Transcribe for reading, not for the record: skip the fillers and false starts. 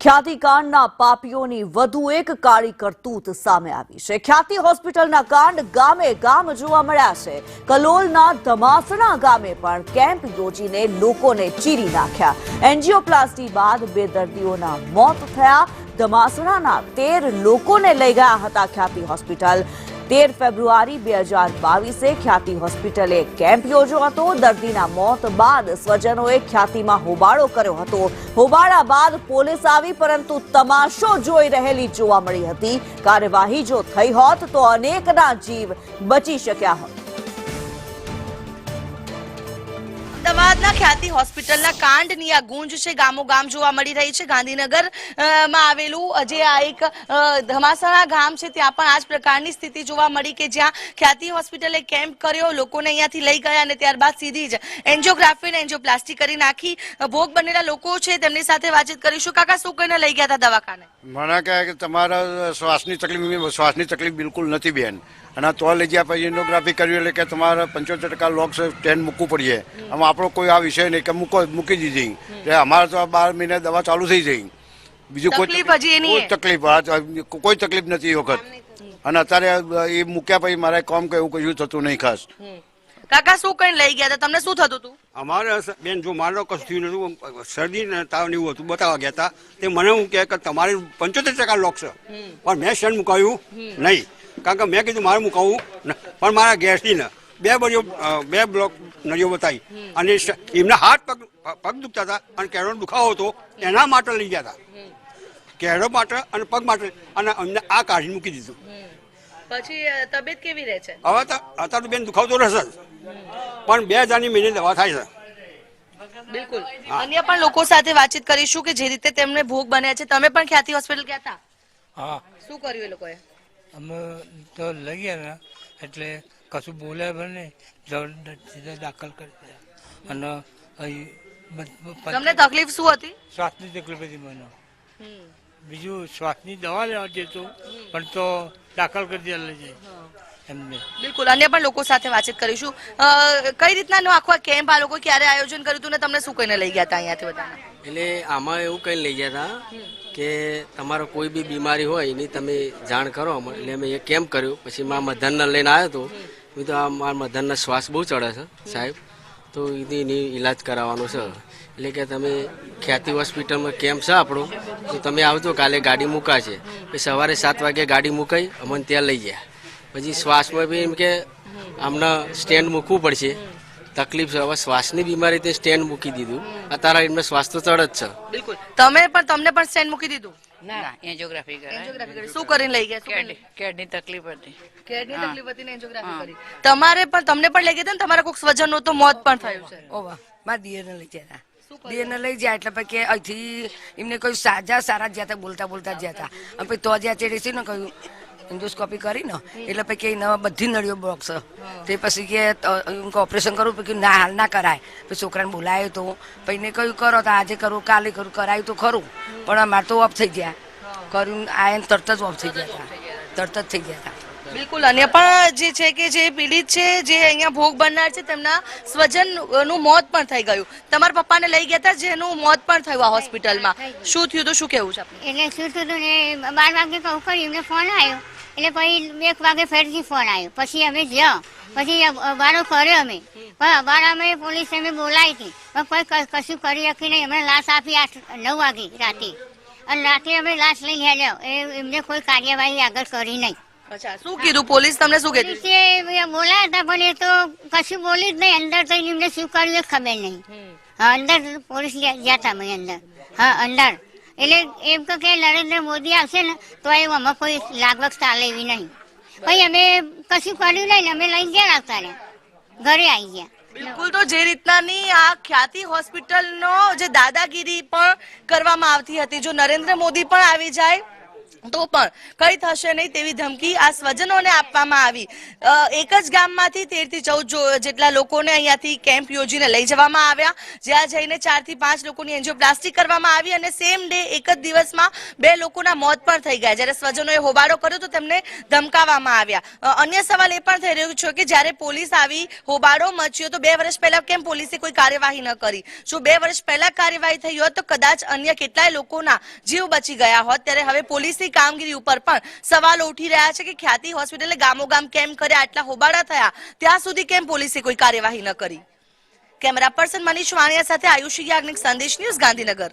ખ્યાતિકાંડના પાપીઓની વધુ એક કાળી કરતૂત સામે આવી છે। ખ્યાતિ હોસ્પિટલના કાંડ ગામે ગામ જોવા મળ્યા છે। કલોલના ધમાસણા ગામે પણ કેમ્પ યોજીને લોકોને ચીરી નાખ્યા। એન્જિયોપ્લાસ્ટી બાદ 2 દર્દીઓના મોત થયા। ધમાસણાના 13 લોકોને લઈ ગયા હતા ખ્યાતિ હોસ્પિટલ। 13 ફેબ્રુઆરી 2022 ખ્યાતિ હોસ્પિટલે કેમ્પ યોજ્યો હતો। દર્દીના મોત બાદ સ્વજનોએ ખ્યાતિમાં હોબાળો કર્યો હતો। હોબાળા બાદ પોલીસ આવી, પરંતુ તમાશો જોઈ રહેલી જોવા મળી હતી। કાર્યવાહી જો થઈ હોત તો અનેકના જીવ બચી શક્યા હોત। અમદાવાદના ખ્યાતિ હોસ્પિટલના કાંડની આ ગુંજ છે, ગામો ગામ જોવા મળી રહી છે। ગાંધીનગર માં આવેલું જે આ એક ધમાસણા ગામ છે, ત્યાં પણ આ જ પ્રકારની સ્થિતિ જોવા મળી કે જ્યાં ખ્યાતિ હોસ્પિટલે કેમ્પ કર્યો, લોકોને અહીંયાથી લઈ ગયા અને ત્યારબાદ સીધી જ એન્જિયોગ્રાફી અને એન્જિયોપ્લાસ્ટી કરી નાખી। ભોગ બનેલા લોકો છે તેમની સાથે વાતચીત કરીશું। કાકા, શું કહીને લઈ ગયા હતા દવાખાને? મને કહે કે તમારા શ્વાસની તકલીફ બિલકુલ નથી બેન, અને તો લઈ ગયા પછી એન્જિયોગ્રાફી કર્યું એટલે કે તમારે 75% લોક્સ સ્ટેન્ડ મૂકવું પડીએ। આમાં આપણો કોઈ આ વિષય નહીં કે મૂકી દીધી, એટલે અમારે તો 12 મહિને દવા ચાલુ થઈ જઈ। બીજું કોઈ તકલીફ નથી એ વખત, અને અત્યારે એ મૂક્યા પછી મારે કામ કે એવું કશું થતું નહીં ખાસ। કાકા, શું કઈ લઈ ગયા હતા? તમને શું થતું હતું? અમારે બેન જો મારો કશું થયું નતું, શરદી ને તાવ ને એવું હતું, બતાવવા ગયા હતા। તે મને હું કહે કે તમારે 75% લોક છે, પણ મેં સ્ટેન્ડ મુકાયું નહીં, કારણ કે મેં કીધું મારે મુકાવું, પણ મારા ગેસની ને 2 બ્લોક નળીઓ બતાવી, અને એમના હાથ પગ દુખતા હતા અને કેળો દુખાવો હતો, એના માટે લઈ ગયા હતા। કેળો માટે અને પગ માટે, અને અમને આ કાઢી મૂકી દીધું। પછી તબિયત કેવી રહે છે? હવે તો અત્યારે બેન દુખાવતો રહેશે, પણ 2000 મહિને દવા થાય છે। બિલકુલ, અન્ય પણ લોકો સાથે વાતચીત કરીશું કે જે રીતે તેમને ભોગ બન્યા છે। તમે પણ ખ્યાતિ હોસ્પિટલ ગયા હતા? હા। શું કર્યું એ લોકોએ? અમે તો લઈ ગયા ને એટલે કશું બોલ્યા પણ નહીં, સીધા દાખલ કરી દીધા। અને તમને તકલીફ શું હતી? શ્વાસની તકલીફ હતી મને, બીજું શ્વાસની દવા લેવા જતો પણ તો દાખલ કરી દીધા લઈ જાય એમને। બિલકુલ, અન્ય પણ લોકો સાથે વાતચીત કરીશું। કઈ રીતના આખો કેમ્પ આ લોકો ક્યારે આયોજન કર્યું હતું ને તમને શું કહીને લઈ ગયા હતા અહીંયાથી બધાને? એટલે આમાં એવું કઈ લઈ ગયા હતા કે તમારો કોઈ બી બીમારી હોય એની તમે જાણ કરો, એટલે અમે એ કેમ્પ કર્યું। પછી મારા મધરને લઈને આવ્યો હતો, મેં તો આ મારા મધરનો શ્વાસ બહુ ચડે છે સાહેબ, તો એની ઈલાજ કરાવવાનો છે, એટલે કે તમે ખ્યાતિ હોસ્પિટલમાં કેમ્પ છે આપણો, તો તમે આવજો, કાલે ગાડી મુકાશે। પછી સવારે 7 વાગે ગાડી મુકાઈ અમને ત્યાં લઈ ગયા। પછી શ્વાસમાં બી એમ કે આમને સ્ટેન્ડ મૂકવું પડશે, તકલીફ છે। હવે શ્વાસની બીમારી તે સ્ટેન્ડ મૂકી દીધું, અત્યારે એમને શ્વાસ તો ચડ જ છે। બિલકુલ, તમને પણ સ્ટેન્ડ મૂકી દીધું? ના, એન્જિયોગ્રાફી કરી। શું કરીને લઈ ગયા? કેડની તકલીફ હતી। કેડની તકલીફ હતી ને એન્જિયોગ્રાફી કરી। તમને પણ લઈ ગયા હતા ને? તમારા કોઈક સ્વજનનું તો મોત પણ થયું છે? ઓવા મારા દિયરને લઈ ગયા હતા। દિયરને લઈ જાય એટલે પછી અહીંથી એમને કોઈ સારા જ હતા, બોલતા જ હતા, અને પછી તો જ્યાં ચેડી ને કહ્યું એન્ડોસ્કોપી કરી ને, એટલે પછી બધી નળીઓ બ્લોક છે, તે પછી કે ઓપરેશન કરવું, પછી ના હાલ ના કરાય। પછી છોકરાને બોલાયો તો પછી ને કહ્યું કરો તો આજે કરું કાલે કરું, કરાયું તો ખરું, પણ અમારે તો ઓફ થઈ ગયા, કર્યું આયન તરત જ ઓફ થઈ ગયા હતા, તરત જ થઈ ગયા હતા। બિલકુલ, અન્ય પણ જે છે કે જે પીડિત છે, જે અહીંયા ભોગ બનનાર છે, તેમના સ્વજનનું મોત પણ થઈ ગયું। તમારા પપ્પાને લઈ ગયા હતા જેનું મોત પણ થયું આ હોસ્પિટલમાં, શું થયું તો શું કેવું છે? એટલે શું થયું ને, 12 વાગે કહું કર્યું, એમને ફોન આવ્યો, એટલે પછી 1 વાગે ફરીથી ફોન આવ્યો, પછી અમે ગયા, પછી અબારો કર્યો અમે, પણ અબાર અમે પોલીસ અમે બોલાવી હતી, પણ કોઈ કશું કરી શકી નહીં। અમને લાશ આપી 9 વાગે રાતે, અને રાતે અમે લાશ લઈ આવ્યો, એમને કોઈ કાર્યવાહી આગળ કરી નહીં। અચ્છા, શું કીધું પોલીસ? તમને શું કીધું? બોલાયા હતા પણ એ તો કશું બોલી જ નહીં, અંદર થઈને એમને શું કર્યું એ ખબર નહીં। હા, અંદર પોલીસ ગયા હતા અમે અંદર, હા અંદર, એટલે એમ કે નરેન્દ્ર મોદી આવશે ને તો એમાં કોઈ લાગવગ ચાલે એવી નહીં, પછી અમે કશું કર્યું નહીં, અમે લઈ ગયા આવતા ને ઘરે આવી ગયા। બિલકુલ, તો જે રીતનાની આ ખ્યાતિ હોસ્પિટલનો જે દાદાગીરી પણ કરવામાં આવતી હતી, જો નરેન્દ્ર મોદી પણ આવી જાય તો પણ કઈ થશે નહીં તેવી ધમકી આ સ્વજનોને આપવામાં આવી. એક જ ગામમાંથી 13 થી 14 જેટલા લોકોને અહીંયાથી કેમ્પ યોજીને લઈ જવામાં આવ્યા, જ્યાં જઈને 4 થી 5 લોકોની એન્જિયોપ્લાસ્ટી કરવામાં આવી અને સેમ ડે એક જ દિવસમાં 2 લોકોના મોત પણ થઈ ગયા. જ્યારે સ્વજનોએ હોબાળો કર્યો તો તેમને ધમકાવવામાં આવ્યા. અન્ય સવાલ એ પણ થઈ રહ્યો છે કે જ્યારે પોલીસ આવી, હોબાળો મચ્યો તો 2 વર્ષ પહેલા કેમ પોલીસે કોઈ કાર્યવાહી ન કરી? જો 2 વર્ષ પહેલા કાર્યવાહી થઈ હોત તો કદાચ અન્ય કેટલાય લોકોના જીવ બચી ગયા હોત. ત્યારે હવે પોલીસની કામગીરી ઉપર પણ સવાલો ઉઠી રહ્યા છે કે ખ્યાતિ હોસ્પિટલે ગામોગામ કેમ કર્યા, આટલા હોબાળા થયા, ત્યાં સુધી કેમ પોલીસે કોઈ કાર્યવાહી ન કરી? કેમેરા પર્સન મનીષ વાણિયા સાથે આયુષી યાજ્ઞિક, સંદેશ ન્યૂઝ, ગાંધીનગર.